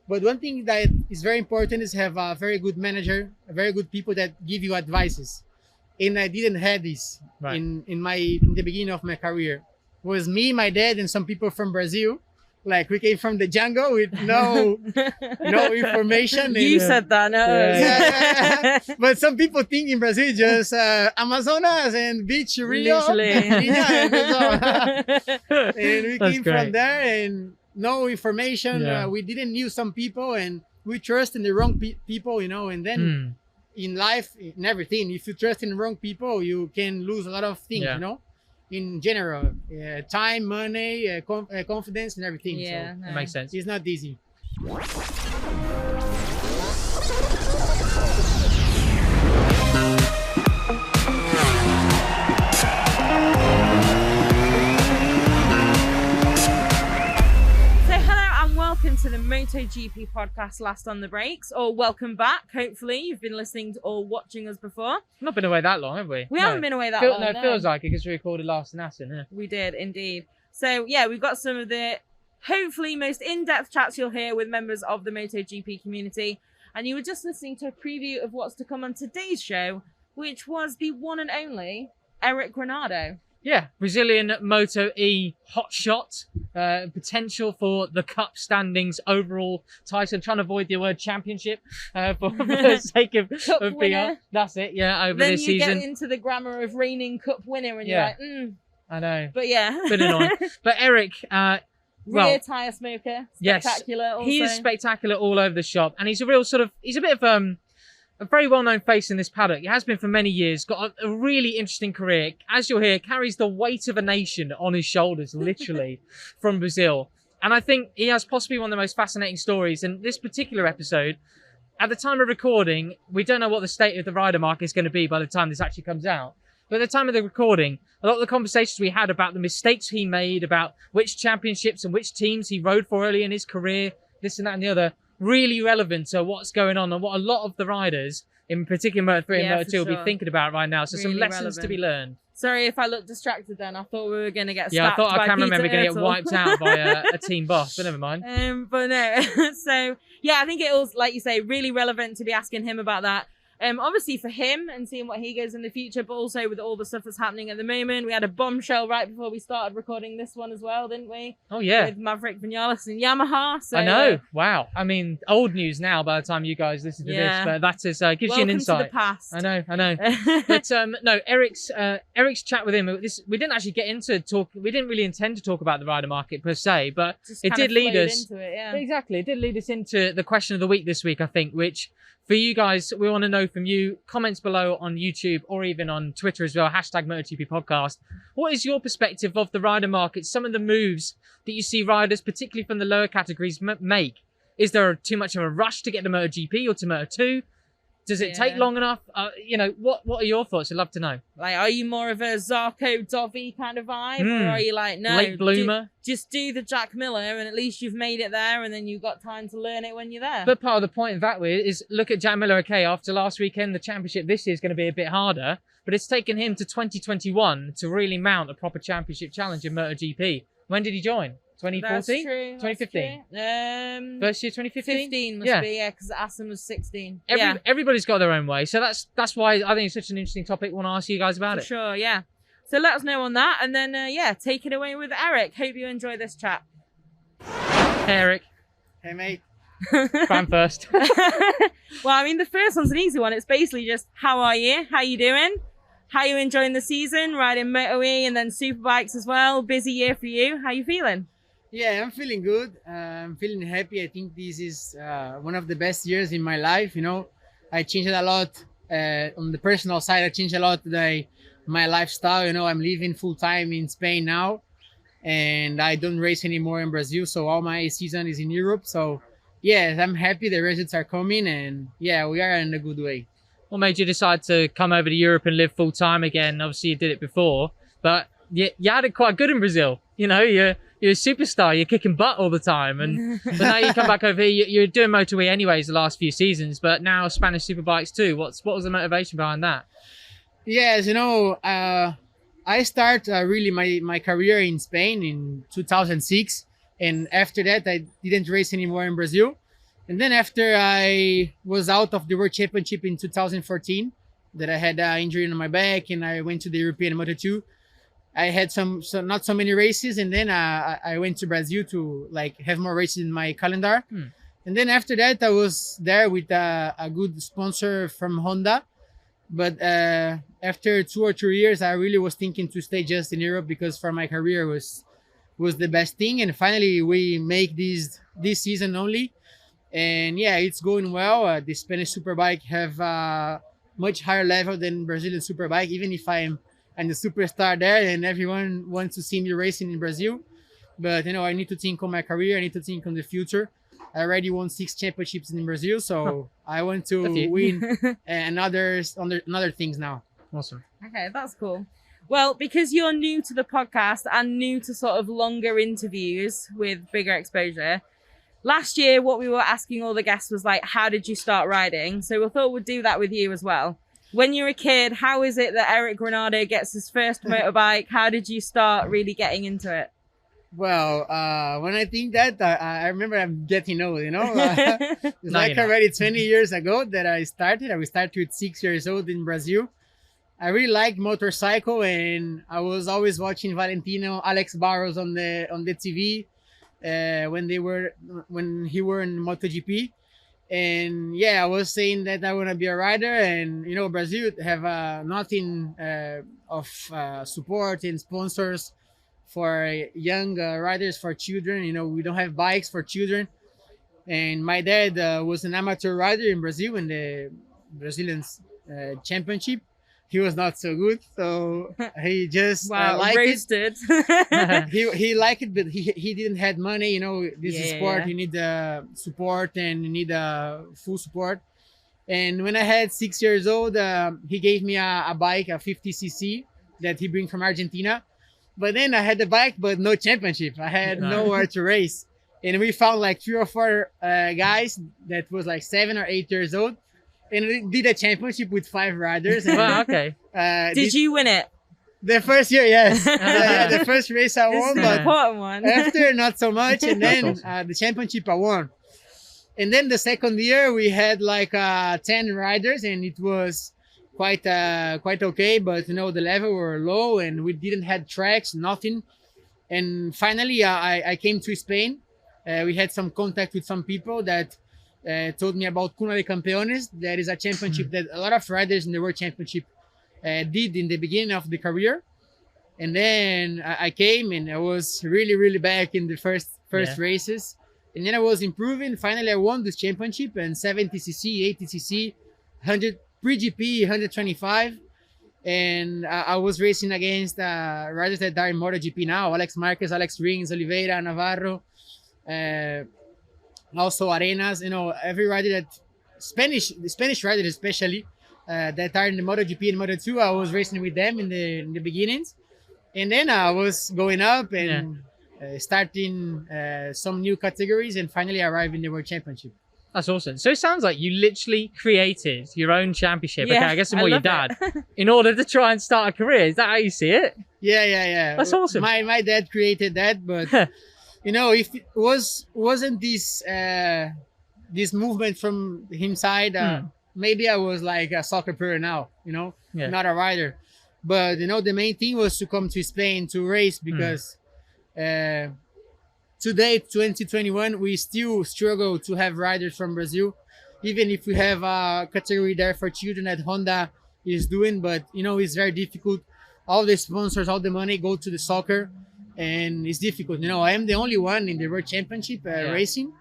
But one thing that is very important is have a very good manager, a very good people that give you advices. And I didn't have this Right. in the beginning of my career. It was me, my dad, and some people from Brazil. Like we came from the jungle with no information. You and, said that, no. yeah. But some people think in Brazil just Amazonas and beach Rio. Literally. And that's all. And we That's came great. from there and no information. Yeah. We didn't knew some people and we trust in the wrong people, and then Hmm. in life, in everything, if you trust in the wrong people, you can lose a lot of things, Yeah. in general, time, money, confidence and everything. Yeah, So no. That makes sense. it's not easy. So hello and welcome to the MotoGP podcast, Last on the Brakes, or welcome back. Hopefully you've been listening to or watching us before. Not been away that long, have we? We haven't been away that long. No, it feels like it because we recorded last in Assen. Yeah. We did indeed. So yeah, we've got some of the hopefully most in-depth chats you'll hear with members of the MotoGP community. And you were just listening to a preview of what's to come on today's show, which was the one and only Eric Granado. Yeah, Brazilian MotoE hotshot, potential for the cup standings overall title. I'm trying to avoid the word championship for the sake of PR. winner. That's it, yeah, over Then this you season. get into the grammar of reigning cup winner and Yeah. you're like, I know, but yeah. bit annoying. But Eric, Rear well, tyre smoker, yes, spectacular also. he is spectacular all over the shop, and he's a real he's a bit of a very well-known face in this paddock. He has been for many years, got a really interesting career. As you'll hear, carries the weight of a nation on his shoulders, literally, from Brazil. And I think he has possibly one of the most fascinating stories. And this particular episode, at the time of recording, we don't know what the state of the rider market is going to be by the time this actually comes out. But at the time of the recording, a lot of the conversations we had about the mistakes he made, about which championships and which teams he rode for early in his career, this and that and the other, really relevant to what's going on and what a lot of the riders, in particular Moto3 Yeah, and for Moto2, will be sure. thinking about right now. So some Really lessons to relevant. be learned. Sorry if I looked distracted then. I thought we were going to get Yeah, I stacked thought by our cameraman Peter were going to get Ertl. wiped out by a team boss, but never mind. But no. So, yeah, I think it was, like you say, really relevant to be asking him about that. Obviously for him and seeing what he goes in the future, but also with all the stuff that's happening at the moment. We had a bombshell right before we started recording this one as well, didn't we? Oh, yeah. With Maverick Vinales and Yamaha. So, I know. Wow. I mean, old news now by the time you guys listen to Yeah. this, but that is gives you an welcome insight. to the past. I know. But no, Eric's chat with him. We didn't actually get into talk. We didn't really intend to talk about the rider market per se, but Just it kind did of lead flowed us. into it, yeah. Exactly, it did lead us into the question of the week this week, I think. Which for you guys, we want to know from you. Comments below on YouTube or even on Twitter as well. #MotoGP podcast. What is your perspective of the rider market? Some of the moves that you see riders, particularly from the lower categories, make. Is there too much of a rush to get to MotoGP or to Moto2? Does it take Yeah. long enough? What are your thoughts? I'd love to know. Like, are you more of a Zarco Dovi kind of vibe? Or are you like, no, Late bloomer. just do the Jack Miller and at least you've made it there and then you've got time to learn it when you're there. But part of the point of that is look at Jack Miller. Okay, after last weekend, the championship this year is going to be a bit harder, but it's taken him to 2021 to really mount a proper championship challenge in MotoGP. When did he join? 2014? That's true. 2015? That's true. First year 2015? 15 must Yeah. be, yeah, because Aston was 16. Everybody's got their own way, so that's why I think it's such an interesting topic. I want to ask you guys about For it. sure, yeah. So let us know on that and then, take it away with Eric. Hope you enjoy this chat. Hey, Eric, Hey, mate. fan first. Well, I mean, the first one's an easy one. It's basically just, how are you? How you doing? How you enjoying the season? Riding MotoE and then Superbikes as well. Busy year for you. How you feeling? Yeah, I'm feeling good. I'm feeling happy. I think this is one of the best years in my life. I changed a lot on the personal side. I changed a lot my lifestyle. I'm living full time in Spain now, and I don't race anymore in Brazil. So all my season is in Europe. So yeah, I'm happy. The results are coming, and yeah, we are in a good way. What made you decide to come over to Europe and live full time again? Obviously, you did it before, but you had it quite good in Brazil. You're a superstar. You're kicking butt all the time, but now you come back over here. You're doing MotoE anyways the last few seasons, but now Spanish Superbikes too. What was the motivation behind that? Yes, I start really my career in Spain in 2006, and after that I didn't race anymore in Brazil. And then after I was out of the World Championship in 2014, that I had an injury on my back, and I went to the European Moto2. I had not so many races, and then I went to Brazil to like have more races in my calendar. And then after that, I was there with a good sponsor from Honda. But after 2 or 3 years, I really was thinking to stay just in Europe because for my career was the best thing. And finally, we make this season only, and yeah, it's going well. The Spanish Superbike have a much higher level than Brazilian Superbike, even if I'm the superstar there and everyone wants to see me racing in Brazil. But I need to think on my career. I need to think on the future. I already won 6 championships in Brazil, so I want to win and other things now. Awesome. Okay, that's cool. Well, because you're new to the podcast and new to sort of longer interviews with bigger exposure, last year what we were asking all the guests was like, how did you start riding? So we thought we'd do that with you as well. When you're a kid, how is it that Eric Granado gets his first motorbike? How did you start really getting into it? Well, when I think that, I remember I'm getting old, It's like already 20 years ago that I started. I started with 6 years old in Brazil. I really liked motorcycle, and I was always watching Valentino, Alex Barros on the TV when he were in MotoGP. And yeah, I was saying that I want to be a rider, and Brazil have nothing of support and sponsors for young riders, for children. We don't have bikes for children. And my dad was an amateur rider in Brazil in the Brazilian championship. He was not so good, so he just liked roasted. it. He liked it, but he didn't have money. This is sport. You need support, and you need full support. And when I had 6 years old, he gave me a bike, a 50cc that he bring from Argentina. But then I had the bike, but no championship. I had nowhere to race. And we found like 3 or 4 guys that was like 7 or 8 years old. And we did a championship with 5 riders. And, wow, okay. Did you win it? The first year, yes. The first race I won, but important one. after not so much. And then the championship I won. And then the second year we had like 10 riders, and it was quite okay, but the level were low, and we didn't have tracks, nothing. And finally I came to Spain. We had some contact with some people that told me about Cuna de Campeones. That is a championship that a lot of riders in the World Championship did in the beginning of the career. And then I came, and I was really back in the first races, and then I was improving. Finally I won this championship, and 70cc, 80cc, 100 pre-GP, 125. And I was racing against riders that are in MotoGP now: Alex Marquez, Alex Rins, Oliveira, Navarro, also Arenas. Every rider that the Spanish riders especially that are in the MotoGP and Moto2, I was racing with them in the beginnings. And then I was going up and starting some new categories, and finally arrived in the World Championship. That's awesome. So it sounds like you literally created your own championship. Yeah, okay, I guess it's more your dad in order to try and start a career. Is that how you see it? Yeah. That's awesome. My dad created that, but if it wasn't this movement from his side, maybe I was like a soccer player now. Not a rider. But the main thing was to come to Spain to race, because today, 2021, we still struggle to have riders from Brazil, even if we have a category there for children that Honda is doing. But it's very difficult. All the sponsors, all the money go to the soccer, and it's difficult. I am the only one in the World Championship racing,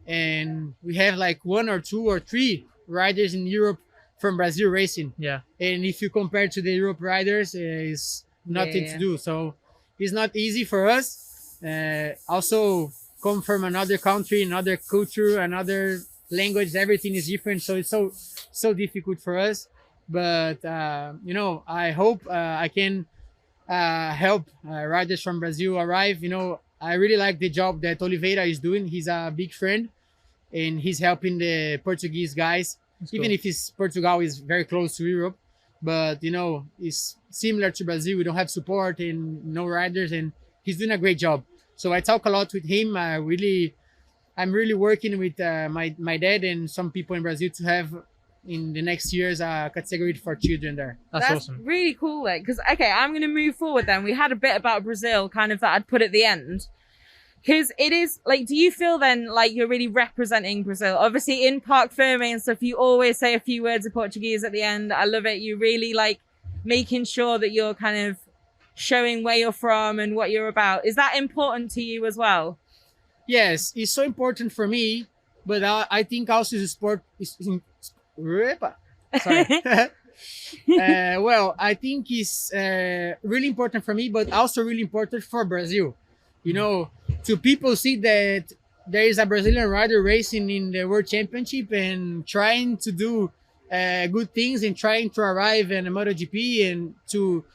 and we have like 1 or 2 or 3 riders in Europe from Brazil racing. Yeah. And if you compare to the Europe riders, it's nothing to do. So it's not easy for us. Also come from another country, another culture, another language. Everything is different, so it's so difficult for us. But I hope I can help riders from Brazil arrive. I really like the job that Oliveira is doing. He's a big friend, and he's helping the Portuguese guys. That's even cool. If Portugal is very close to Europe, but it's similar to Brazil. We don't have support and no riders, and he's doing a great job. So I talk a lot with him. I really I'm really working with my dad and some people in Brazil to have in the next years a category for children there. That's awesome. Really cool, then. Because okay, I'm going to move forward. Then we had a bit about Brazil, kind of that I'd put at the end. Because it is like, do you feel then like you're really representing Brazil? Obviously, in Park Firme and stuff, you always say a few words of Portuguese at the end. I love it. You really like making sure that you're kind of showing where you're from and what you're about. Is that important to you as well? Yes, it's so important for me, but I think also the sport is sorry. Well, I think it's really important for me, but also really important for Brazil. You know, to people see that there is a Brazilian rider racing in the World Championship and trying to do good things and trying to arrive in a MotoGP and to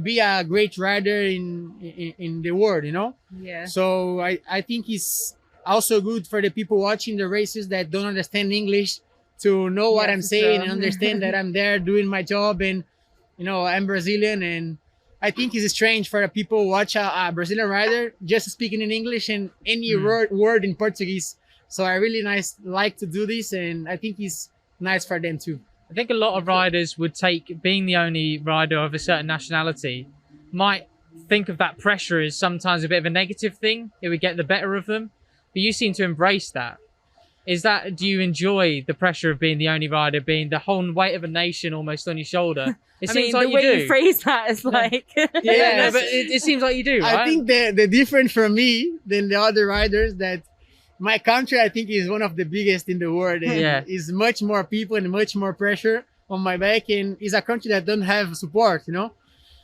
be a great rider in the world, you know? Yeah. So I think it's also good for the people watching the races that don't understand English to know what I'm saying and understand that I'm there doing my job and, you know, I'm Brazilian. And I think it's strange for the people watch a Brazilian rider just speaking in English and any word in Portuguese. So I really like to do this, and I think it's nice for them too. I think a lot of riders would take being the only rider of a certain nationality might think of that pressure as sometimes a bit of a negative thing. It would get the better of them. But you seem to embrace that. Do you enjoy the pressure of being the only rider, being the whole weight of a nation almost on your shoulder? It seems like you do. The way you phrase that is like... Yeah, but it seems like you do, right? I think the difference for me than the other riders that my country, I think, is one of the biggest in the world. And is much more people and much more pressure on my back, and is a country that don't have support, you know?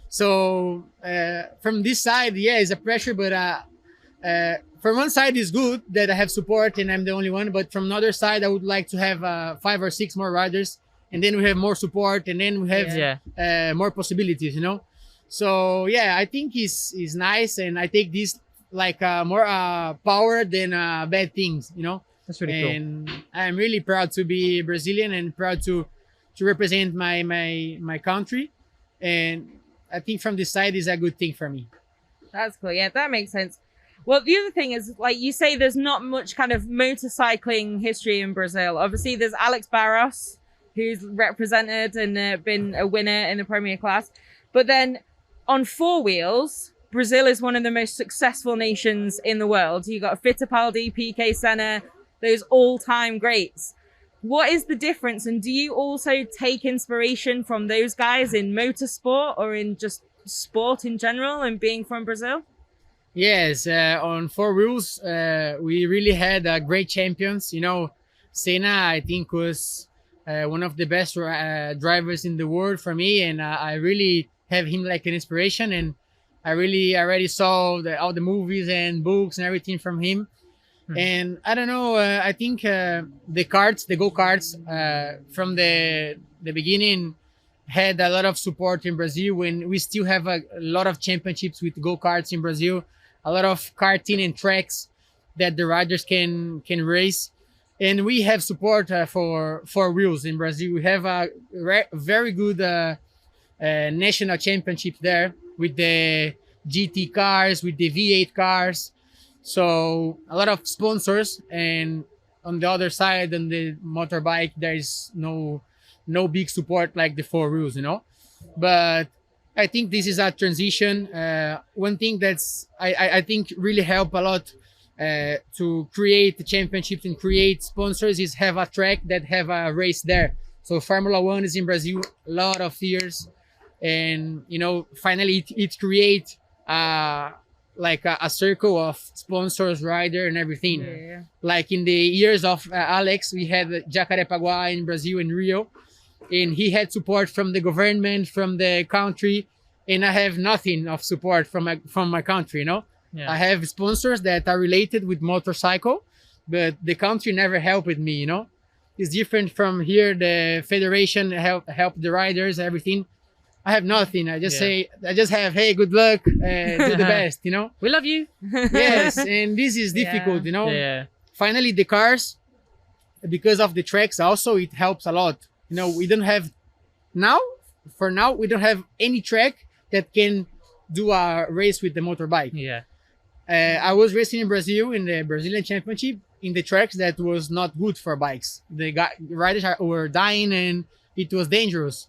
So from this side, yeah, it's a pressure, but from one side it's good that I have support and I'm the only one, but from another side I would like to have 5 or 6 more riders, and then we have more support, and then we have more possibilities, you know? So yeah, I think it's nice, and I take this like more power than bad things, you know? That's really cool. And I'm really proud to be Brazilian and proud to represent my country, and I think from this side is a good thing for me. That's cool. Yeah, that makes sense. Well, the other thing is, like you say, there's not much kind of motorcycling history in Brazil. Obviously, there's Alex Barros, who's represented and been a winner in the Premier class. But then on 4 wheels, Brazil is one of the most successful nations in the world. You got Fittipaldi, PK Senna, those all-time greats. What is the difference? And do you also take inspiration from those guys in motorsport or in just sport in general and being from Brazil? Yes, on 4 wheels, we really had great champions. You know, Senna, I think, was one of the best drivers in the world for me, and I really have him like an inspiration. And I really already saw all the movies and books and everything from him. And I don't know, I think the go-karts from the beginning had a lot of support in Brazil, when we still have a lot of championships with go-karts in Brazil, a lot of karting and tracks that the riders can race. And we have support for 4 wheels in Brazil. We have a very good national championship there with the GT cars, with the V8 cars. So a lot of sponsors, and on the other side, on the motorbike, there is no big support like the 4 wheels, you know. But I think this is a transition. One thing that's I think really help a lot to create the championships and create sponsors is have a track that have a race there. So Formula 1 is in Brazil a lot of years, and you know, finally it create like a circle of sponsors, rider, and everything. Yeah. Like in the years of Alex, we had Jacarepaguá in Brazil, in Rio, and he had support from the government, from the country, and I have nothing of support from my country, you know. I have sponsors that are related with motorcycle, but the country never helped me, you know. It's different from here. The federation help the riders, everything. I have nothing. I just have, hey, good luck, do the best, you know. We love you. Yes, and this is difficult, you know. Yeah. Finally, the cars, because of the tracks, also it helps a lot. You know, we don't have for now we don't have any track that can do a race with the motorbike. Yeah. I was racing in Brazil in the Brazilian Championship, in the tracks that was not good for bikes. Riders were dying and it was dangerous.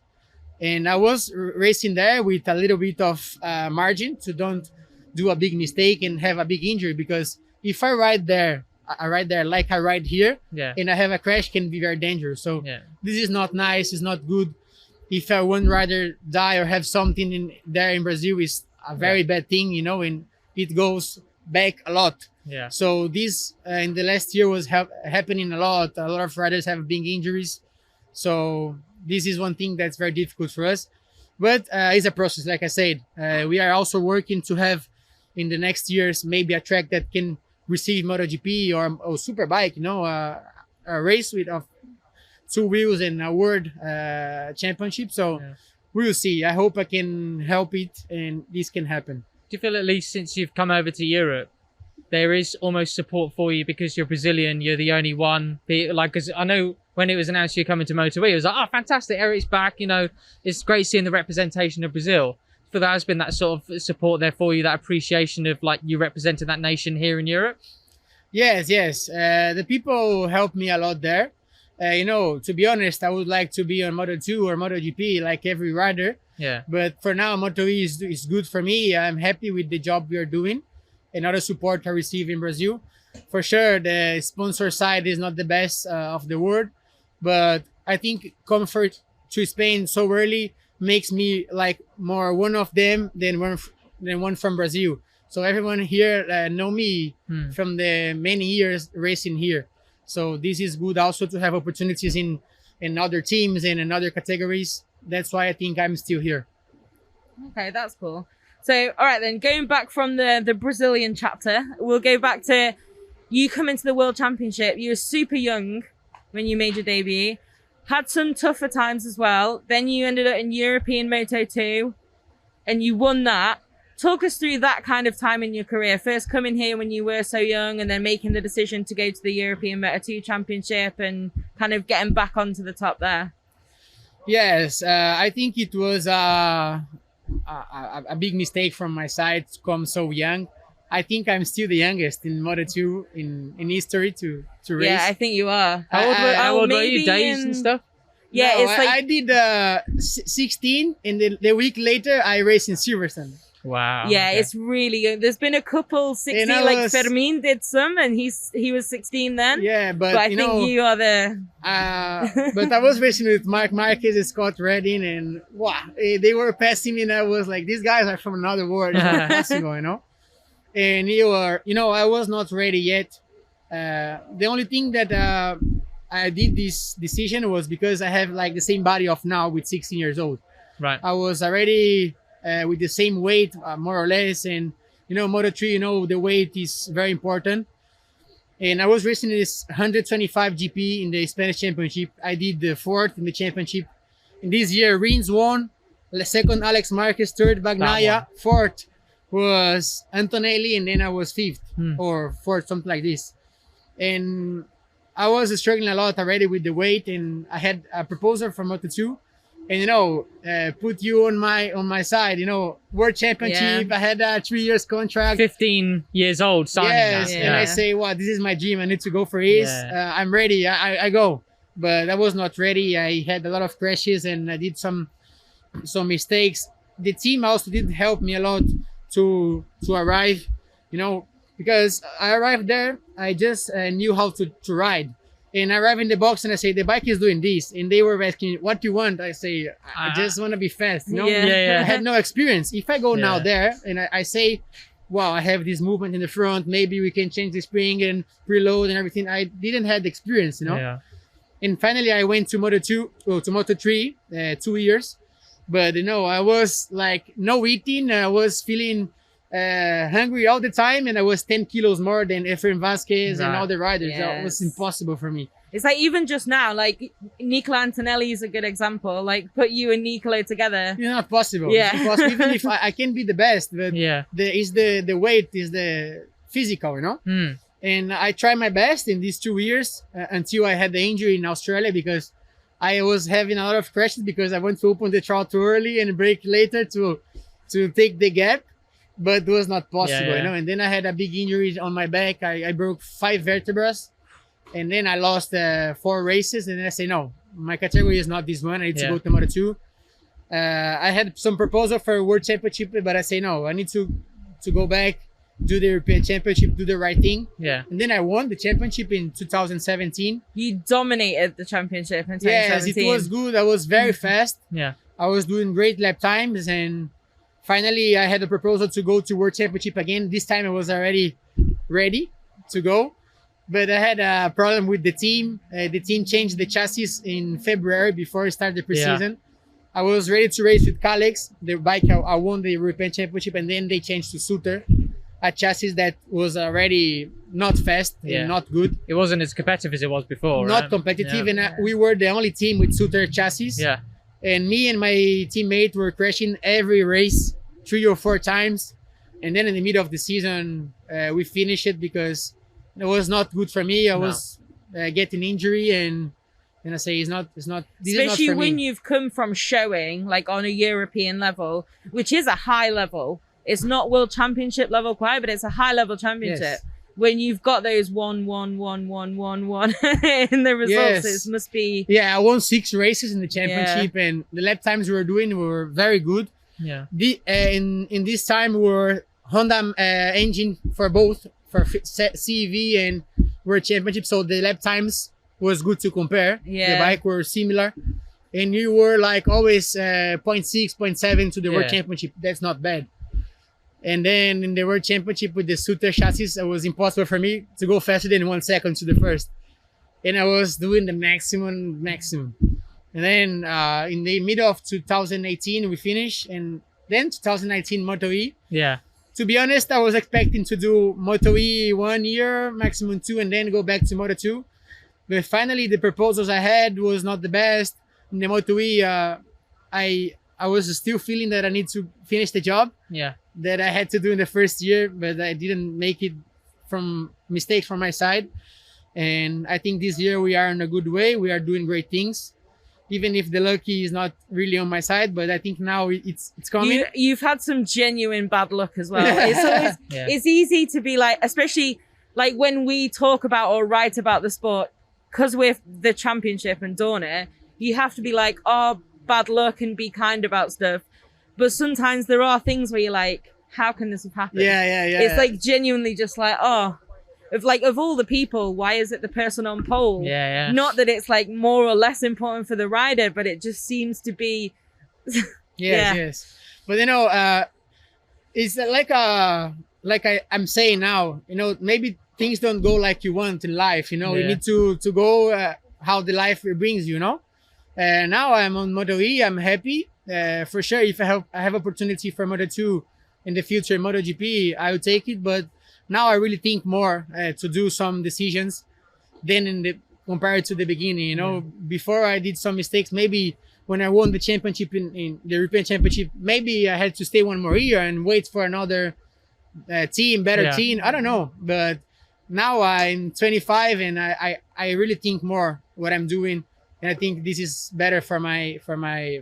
And I was racing there with a little bit of margin to don't do a big mistake and have a big injury, because if I ride there like I ride here, and I have a crash, can be very dangerous. So this is not nice. It's not good. If one rider die or have something there in Brazil, is a very bad thing, and it goes back a lot. So this in the last year was happening a lot. A lot of riders have big injuries. So this is one thing that's very difficult for us. But it's a process, like I said. We are also working to have in the next years maybe a track that can receive MotoGP or Superbike, a race with of 2 wheels and a world championship. So we will see. I hope I can help it and this can happen. Do you feel, at least since you've come over to Europe, there is almost support for you because you're Brazilian, you're the only one? Like, because I know when it was announced you're coming to MotoE, it was like, oh, fantastic, Eric's back. It's great seeing the representation of Brazil. So there has been that sort of support there for you, that appreciation of like you representing that nation here in Europe? Yes. The people helped me a lot there. To be honest, I would like to be on Moto2 or MotoGP like every rider. But for now, MotoE is good for me. I'm happy with the job we are doing and all the support I receive in Brazil. For sure, the sponsor side is not the best of the world, but I think comfort to Spain so early makes me like more one of them than one from Brazil. So everyone here know me from the many years racing here. So this is good also to have opportunities in other teams and in other categories. That's why I think I'm still here. Okay, that's cool. So, all right, then, going back from the Brazilian chapter, we'll go back to you coming to the World Championship. You were super young when you made your debut. Had some tougher times as well. Then you ended up in European Moto2 and you won that. Talk us through that kind of time in your career. First coming here when you were so young and then making the decision to go to the European Moto2 Championship and kind of getting back onto the top there. Yes, I think it was a big mistake from my side to come so young. I think I'm still the youngest in Moto2 in history to race. Yeah, I think you are. How old were you? Days and stuff? Yeah, no, it's like I did 16, and the week later I raced in Silverstone. Wow. Yeah, okay. It's really young. There's been a couple 16, like Fermin did some, and he was 16 then. Yeah, but I think you are the. But I was racing with Mark Marquez and Scott Redding, and wow, they were passing me, and I was like, these guys are from another world. It's not possible, And I was not ready yet. The only thing that I did this decision was because I have like the same body of now with 16 years old. Right. I was already with the same weight, more or less. And, Moto3, the weight is very important. And I was racing this 125 GP in the Spanish Championship. I did the 4th in the championship. In this year, Rins won. The second, Alex Marquez. Third, Bagnaia. Fourth was Antonelli. And then I was 5th or 4th, something like this. And I was struggling a lot already with the weight. And I had a proposal from Moto2. And put you on my side, world championship. Yeah. I had a 3 years contract. 15 years old signing that. Yeah. And I say, this is my dream. I need to go for it. Yeah. I'm ready. I go. But I was not ready. I had a lot of crashes and I did some mistakes. The team also did help me a lot to arrive, because I arrived there. I just knew how to ride. And I arrive in the box and I say, the bike is doing this. And they were asking, what do you want? I say, I just want to be fast. I had no experience. If I go now there and I say, wow, I have this movement in the front. Maybe we can change the spring and preload and everything. I didn't have the experience, Yeah. And finally, I went to Moto3, 2 years. But, I was like no eating. I was feeling hungry all the time, and I was 10 kilos more than Efrain Vasquez and all the riders. Yes. It was impossible for me. It's like even just now, like Nicola Antonelli is a good example. Like put you and Nicola together. It's not possible. Yeah. It's impossible. Even if I can be the best, but the weight is the physical, And I tried my best in these 2 years until I had the injury in Australia, because I was having a lot of crashes because I went to open the throttle too early and brake later to take the gap. But it was not possible, And then I had a big injury on my back. I broke 5 vertebrae and then I lost 4 races, and then I say no, my category is not this one. I need to go to Moto2. I had some proposal for World Championship, but I say no, I need to go back, do the European Championship, do the right thing. Yeah. And then I won the championship in 2017. You dominated the championship in 2017. Yes, it was good. I was very fast. Yeah. I was doing great lap times, and finally I had a proposal to go to World Championship again. This time I was already ready to go, but I had a problem with the team. The team changed the chassis in February before it started the preseason. I was ready to race with Kalex, the bike I won the European Championship, and then they changed to Suter, a chassis that was already not fast and not good. It wasn't as competitive as it was before. Not right? competitive, and we were the only team with Suter chassis. Yeah. And me and my teammate were crashing every race 3 or 4 times. And then in the middle of the season, we finished it because it was not good for me. I was getting injury, and I say it's not. This Especially is not for when me. you've come from showing like on a European level, which is a high level. It's not World Championship level quite, but it's a high level championship. Yes. When you've got those 1, 1, 1, 1, 1, 1 in the results, Yes. it must be. Yeah, I won 6 races in the championship, and the lap times we were doing were very good. Yeah. In this time, we were Honda engine for both for CEV and World Championship, so the lap times was good to compare. Yeah. The bike were similar, and you were like always 0.6, 0.7 to the World Championship. That's not bad. And then in the World Championship with the Suter chassis, it was impossible for me to go faster than 1 second to the first. And I was doing the maximum. And then in the middle of 2018, we finished. And then 2019 MotoE. Yeah. To be honest, I was expecting to do MotoE 1 year, maximum 2, and then go back to Moto2. But finally, the proposals I had was not the best. In the MotoE, I was still feeling that I need to finish the job. Yeah. That I had to do in the first year, but I didn't make it from mistakes from my side. And I think this year we are in a good way. We are doing great things, even if the lucky is not really on my side. But I think now it's coming. You've had some genuine bad luck as well. It's always, it's easy to be like, especially like when we talk about or write about the sport, because we're the championship and Dorna, you have to be like, oh, bad luck and be kind about stuff. But sometimes there are things where you're like, how can this have happened? Yeah. It's like genuinely just like, oh, of all the people, why is it the person on pole? Yeah. Not that it's like more or less important for the rider, but it just seems to be. Yes. But it's I'm saying now, maybe things don't go like you want in life. You need to go how the life brings you. Now I'm on MotoE. I'm happy. For sure, if I have opportunity for Moto2 in the future, MotoGP, I will take it. But now I really think more to do some decisions than compared to the beginning. Before I did some mistakes. Maybe when I won the championship in the European Championship, maybe I had to stay 1 more year and wait for another better team. I don't know. But now I'm 25 and I really think more what I'm doing, and I think this is better for my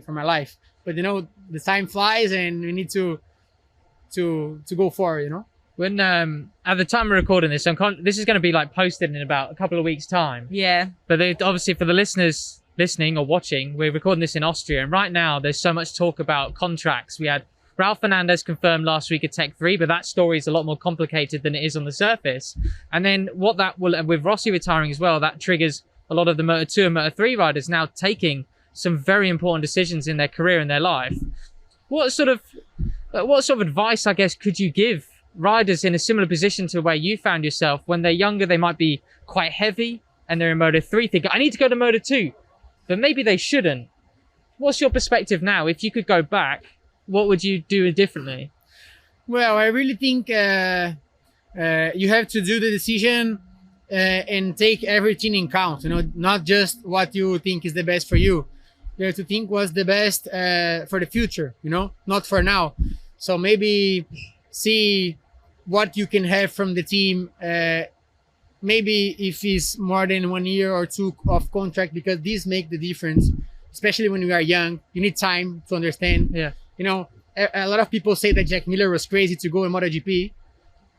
life. But the time flies, and we need to go forward. When at the time we're recording this, this is going to be like posted in about a couple of weeks' time. Yeah. But obviously for the listeners listening or watching, we're recording this in Austria, and right now there's so much talk about contracts. We had Ralph Fernandez confirmed last week at Tech 3, but that story is a lot more complicated than it is on the surface. And then what that will, and with Rossi retiring as well, that triggers a lot of the Moto2 and Moto3 riders now taking some very important decisions in their career and their life. What sort of advice, I guess, could you give riders in a similar position to where you found yourself? When they're younger, they might be quite heavy and they're in Moto3 thinking, I need to go to Moto2, but maybe they shouldn't. What's your perspective now? If you could go back, what would you do differently? Well, I really think you have to do the decision and take everything in count, not just what you think is the best for you. You have to think what's the best for the future, not for now. So maybe see what you can have from the team. Maybe if it's more than 1 year or 2 of contract, because these make the difference, especially when you are young. You need time to understand. Yeah. A lot of people say that Jack Miller was crazy to go in MotoGP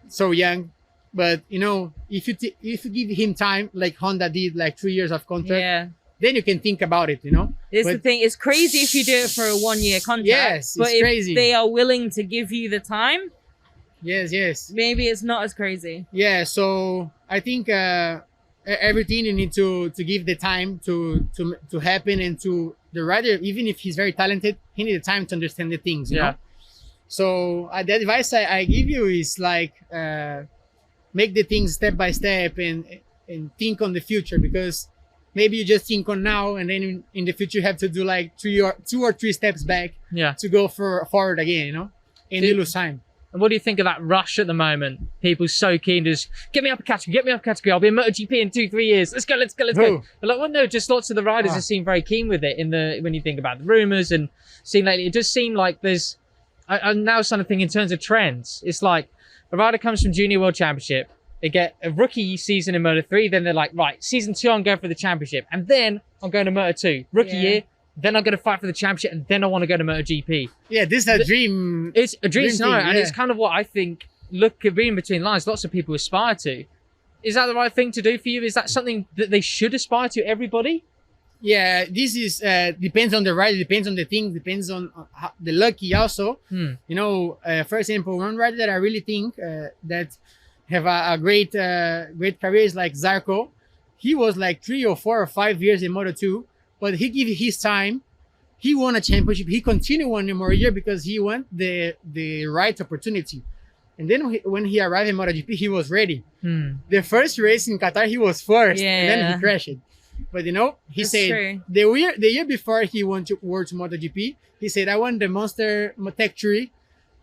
so young. But you know, if you give him time, like Honda did, like 3 years of contract, Yeah. then you can think about it. You know. It's the But- thing. It's crazy if you do it for a 1-year contract. Yes, but it's if crazy. they are willing to give you the time, Yes. maybe it's not as crazy. Yeah. So I think everything you need to give the time to happen, and to the rider, even if he's very talented, he needs time to understand the things. You know. So the advice I give you is like make the things step by step, and think on the future, because maybe you just think on now, and then in the future you have to do like 2 or 3 steps back Yeah. to go forward again, you know, and you lose time. And what do you think of that rush at the moment? People so keen to just get me up a category. I'll be in MotoGP in 2-3 years. Let's go. Who? But like, well, no, just lots of the riders have seemed very keen with it. When you think about the rumours and seeing lately, it just seemed like there's. I'm now starting to think in terms of trends. It's like a rider comes from Junior World Championship, they get a rookie season in Moto3, then they're like, right, season 2, I'm going for the championship, and then I'm going to Moto2. Rookie year, then I'm going to fight for the championship, and then I want to go to MotoGP. Yeah, this is a dream. It's a dream scenario, thing, and yeah. it's kind of what I think, reading between lines, lots of people aspire to. Is that the right thing to do for you? Is that something that they should aspire to, everybody? Yeah, this is depends on the rider, depends on the thing, depends on the lucky also. You know, for example, one rider that I really think that have a great career is like Zarco. He was like 3 or 4 or 5 years in Moto2, but he gave his time. He won a championship. He continued 1 more year because he won the right opportunity. And then when he arrived in MotoGP, he was ready. The first race in Qatar, he was first, and then he crashed. But you know, he said true. the year before he went to MotoGP, he said, I won the Monster Tech 3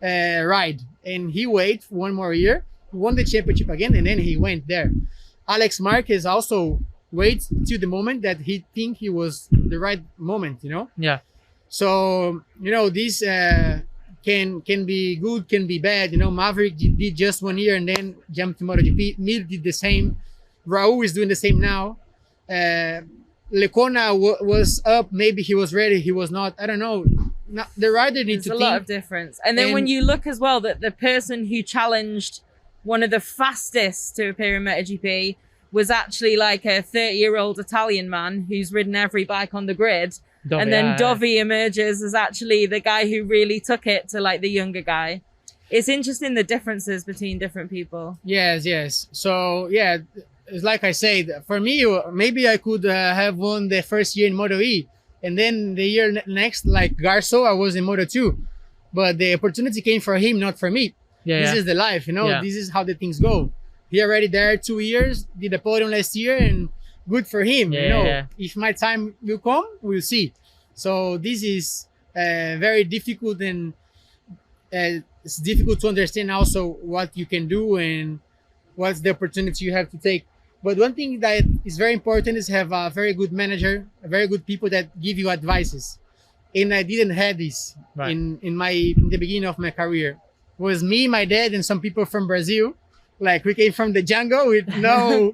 ride. And he waited 1 more year, won the championship again, and then he went there. Alex Marquez also wait till the moment that he think he was the right moment, you know? Yeah. So, you know, this can be good, can be bad. You know, Maverick did just 1 year and then jumped to MotoGP. Mir did the same. Raul is doing the same now. Lecona was up. Maybe he was ready. He was not. I don't know. The rider needs There's to a lot think. of difference. And then when you look as well that the person who challenged one of the fastest to appear in MotoGP was actually like a 30-year-old Italian man who's ridden every bike on the grid. Dovi, and then yeah. Dovi emerges as actually the guy who really took it to like the younger guy. It's interesting the differences between different people. Yes. So, yeah, it's like I said, for me, maybe I could have won the first year in MotoE. And then the year next, like Garso, I was in Moto2. But the opportunity came for him, not for me. This is the life, you know. Yeah. This is how the things go. He already there 2 years, did the podium last year, and good for him. You know, if my time will come, we'll see. So this is very difficult, and it's difficult to understand also what you can do and what's the opportunity you have to take. But one thing that is very important is have a very good manager, very good people that give you advices. And I didn't have this in the beginning of my career. It was me, my dad, and some people from Brazil. Like we came from the jungle with no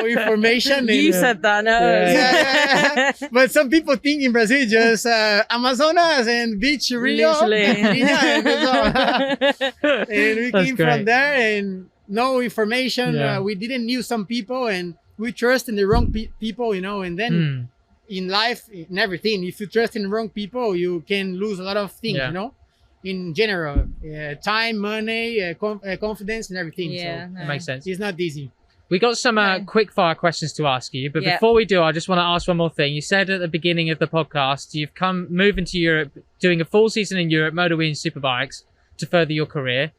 information. You and, said that, no. Yeah. But some people think in Brazil just Amazonas and beach Rio. Literally. And we That's came great. from there and no information. Yeah. We didn't knew some people and we trust in the wrong people, you know. And then in life, in everything, if you trust in the wrong people, you can lose a lot of things, you know. In general, time, money, confidence, and everything. Yeah, So no. Makes sense. it's not easy. We got some quick fire questions to ask you, but before we do, I just want to ask one more thing. You said at the beginning of the podcast you've moving to Europe, doing a full season in Europe, MotoE and Superbikes to further your career.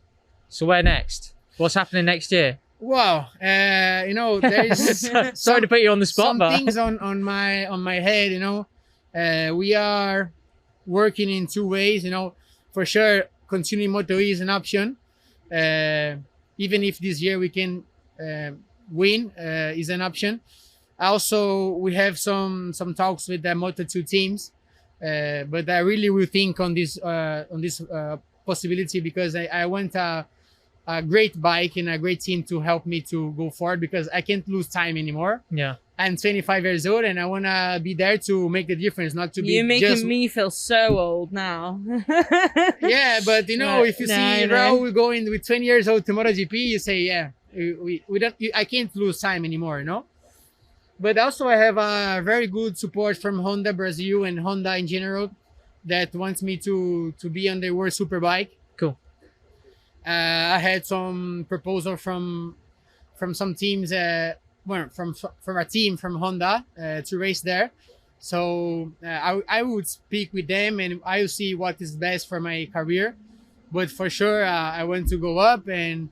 So where next? What's happening next year? Wow, you know, there's Sorry to put you on the spot, some but things on my head. You know, we are working in 2 ways. You know, for sure, continuing MotoE is an option. Even if this year we can win, is an option. Also, we have some talks with the Moto2 teams, but I really will think on this possibility because I want a great bike and a great team to help me to go forward because I can't lose time anymore. yeah. I'm 25 years old and I want to be there to make the difference, not to be You're making just... me feel so old now. Yeah, but you know, if you see no. Raul going with 20 years old to MotoGP, you say, yeah, We don't. I can't lose time anymore, you know. But also, I have a very good support from Honda Brazil and Honda in general that wants me to be on the World Superbike. Cool. I had some proposal from some teams, from a team from Honda to race there. So I would speak with them and I will see what is best for my career. But for sure, I want to go up and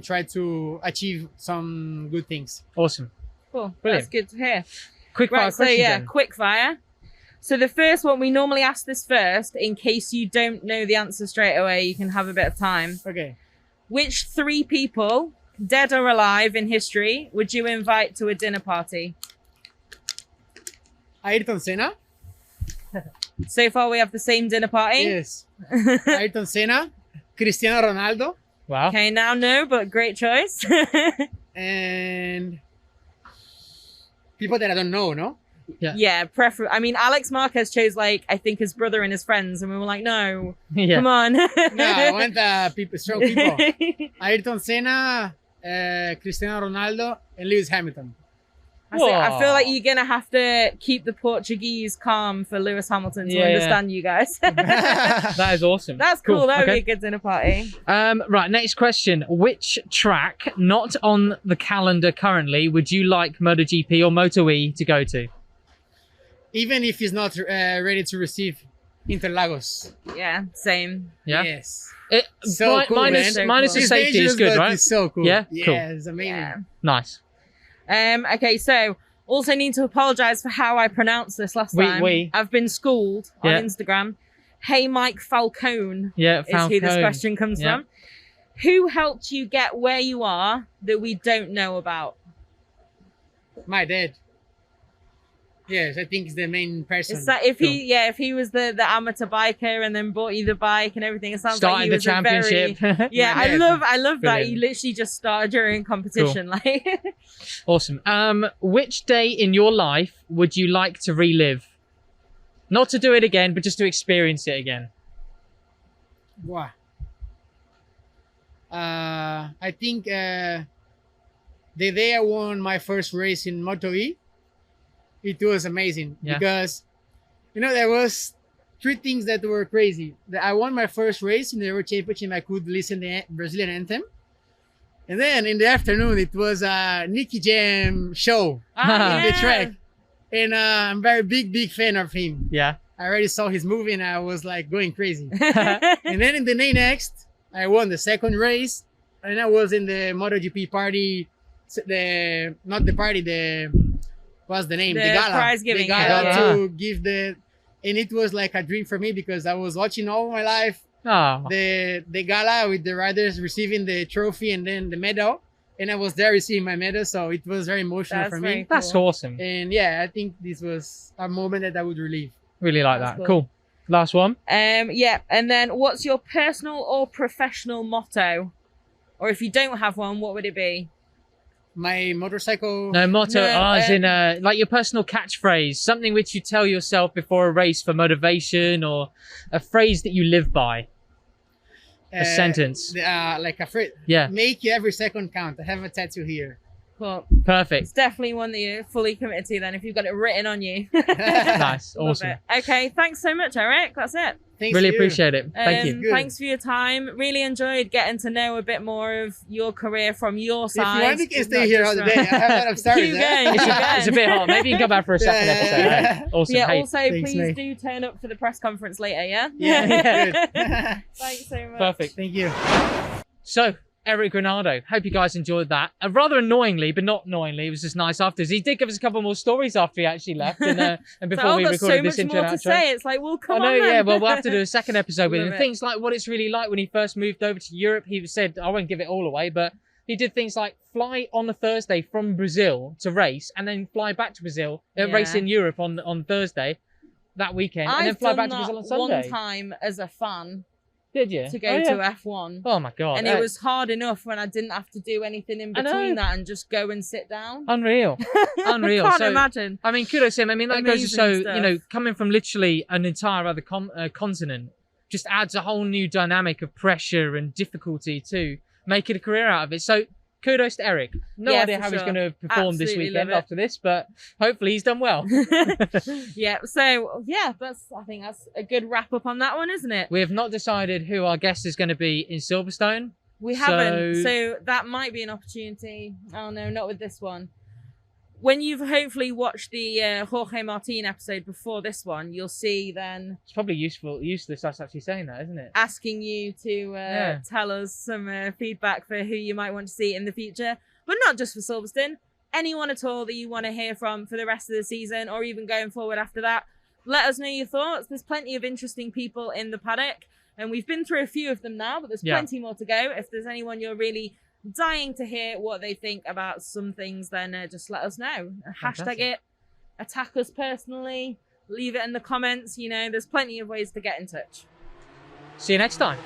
try to achieve some good things. Awesome. Cool. Brilliant. That's good to hear. Quick fire Right, so questions yeah, then. quick fire. So the first one, we normally ask this first in case you don't know the answer straight away. You can have a bit of time. Okay. Which 3 people, dead or alive in history, would you invite to a dinner party? Ayrton Senna. So far, we have the same dinner party. Yes. Ayrton Senna, Cristiano Ronaldo, Wow. Okay, now no, but great choice. and people that I don't know, no? Yeah, I mean, Alex Marquez chose like I think his brother and his friends, and we were like, no, Yeah. come on. No, I want strong people. Ayrton Senna, Cristiano Ronaldo, and Lewis Hamilton. I feel like you're gonna have to keep the Portuguese calm for Lewis Hamilton to understand you guys. That is awesome. That's cool. That would Okay. be a good dinner party. Right, next question. Which track, not on the calendar currently, would you like MotoGP or MotoE to go to? Even if he's not ready to receive Interlagos. Yeah, same. Yeah. Yes. So cool, minus man. so Minus cool. the It's safety is dangerous, good, but right? It's so cool. Yeah? Yeah, Cool. it's amazing. Yeah. Nice. Okay, so also need to apologize for how I pronounced this last time. I've been schooled on Yeah. Instagram. Hey Mike Falcone Yeah, is who this Falcone. question comes Yeah. from. Who helped you get where you are that we don't know about? My dad. Yes, I think he's the main person. It's like if he was the amateur biker and then bought you the bike and everything. It sounds Starting like he the was championship. Yeah, My I dad. love that. He Brilliant. literally just started during competition. Like Awesome. Which day in your life would you like to relive? Not to do it again, but just to experience it again. Wow. I think the day I won my first race in MotoE, it was amazing Yeah. because, there was 3 things that were crazy. I won my first race in the World Championship. I could listen to the Brazilian anthem. And then in the afternoon, it was a Nicky Jam show in the track. And I'm a very big fan of him. Yeah. I already saw his movie and I was like going crazy. And then in the next, I won the second race, and I was in the MotoGP party. What's the name? The gala. prize giving, The gala yeah. to give and it was like a dream for me because I was watching all my life Oh, the gala with the riders receiving the trophy and then the medal, and I was there receiving my medal, so it was very emotional That's for very me. that's cool. awesome. And yeah, I think this was a moment that I would relive. Really like That's that. cool. Cool. Last one. Yeah, and then what's your personal or professional motto? Or if you don't have one, what would it be? My motorcycle. No, motto, No, as in like your personal catchphrase, something which you tell yourself before a race for motivation, or a phrase that you live by. A sentence. Like a phrase. Yeah, Make every second count. I have a tattoo here. Cool. perfect. It's definitely one that you're fully committed to then if you've got it written on you. Nice, Love awesome. it. Okay, thanks so much, Eric. That's it. Thanks Really to you. appreciate it. Thank you. Good. Thanks for your time. Really enjoyed getting to know a bit more of your career from your If side. you want, you can It's stay not here just all the from- day. I have a lot of stories. Keep eh? going, keep It's a bit hot. Maybe you can come back for a second Yeah, episode. yeah, Hey, awesome. Yeah, Hey, also thanks, please mate. do turn up for the press conference later, yeah? Yeah, good. Thanks so much. perfect. Thank you. So, Eric Granado, hope you guys enjoyed that. Rather annoyingly, but not annoyingly, it was just nice afterwards. He did give us a couple more stories after he actually left, and before So we I've got recorded so this much intro more and to outro. say. It's like, well, I come know, on then. yeah. Well, we'll have to do a second episode with him. Love it. Things like what it's really like when he first moved over to Europe. He said, I won't give it all away, but he did things like fly on a Thursday from Brazil to race, and then fly back to Brazil, race Yeah. in Europe on Thursday that weekend, and then I've fly done back to that Brazil on Sunday. one time as a fan Did you? to go Oh, yeah. to F1. Oh my god! And it was hard enough when I didn't have to do anything in I know. between that and just go and sit down. unreal, unreal. Can't So, imagine. I mean, kudos to him. I mean, that goes to show, Amazing stuff. coming from literally an entire other continent, just adds a whole new dynamic of pressure and difficulty to making a career out of it. So kudos to Eric. No Yeah, idea for how he's sure. going to perform this Absolutely weekend love it. after this, but hopefully he's done well. Yeah, so yeah, I think that's a good wrap up on that one, isn't it? We have not decided who our guest is going to be in Silverstone. We haven't, so that might be an opportunity. Oh no, not with this one. When you've hopefully watched the Jorge Martin episode before this one, you'll see then It's probably useless us actually saying that, isn't it? asking you to tell us some feedback for who you might want to see in the future, but not just for Silverstone. Anyone at all that you want to hear from for the rest of the season or even going forward after that, let us know your thoughts. There's plenty of interesting people in the paddock, and we've been through a few of them now, but there's plenty more to go. If there's anyone you're really dying to hear what they think about some things, then just let us know. Hashtag it, attack us personally, leave it in the comments. You know, there's plenty of ways to get in touch. See you next time.